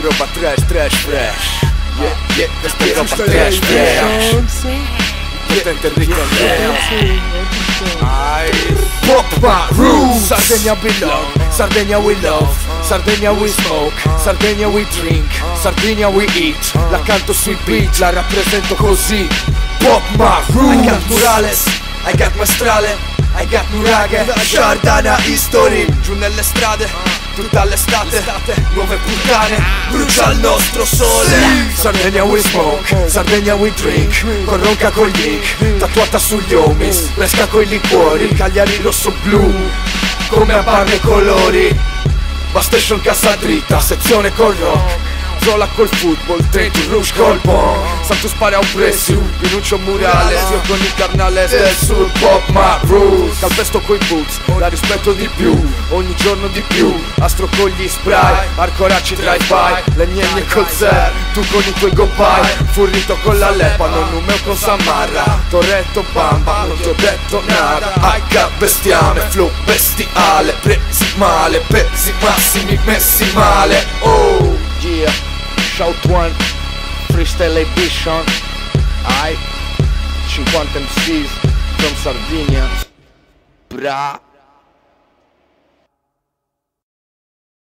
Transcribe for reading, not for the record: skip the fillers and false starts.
roba trash fresh. Yeah, questa è roba trash potente Enrico Pop my roots. Sardegna belong, Sardegna we love, Sardegna we smoke, Sardegna we drink, Sardegna we eat. La canto sui beat, la rappresento così. Pop my roots. I got Murales, I got Maestrale, I got Nuraghe, Giardana History. Giù nelle strade, tutta l'estate, nuove puttane, brucia il nostro sole. Sardegna we smoke, Sardegna we drink, con ronca con gli ink, tatuata sugli homies, fresca coi liquori, Cagliari rosso blu, come a barre colori. Bastation cassa dritta, sezione col rock, Zola col football, Trento Rouge col bon, Santo spara un prezzo, Pinuccio Murales, io con il carnale del sud. Pop my roots. Calpesto coi boots, la rispetto di più, ogni giorno di più. Astro con gli spray, Arcoracci drive-by, le gnenne col zer, tu con i tuoi gopai. Furrito con la leppa, non numeo con Samarra, Torretto Bamba, non ti ho detto nada. H bestiame, flow bestiale, presi male, pezzi massimi messi male. Oh yeah, shout one, freestyle edition. I 50 MCs from Sardinia. Bra.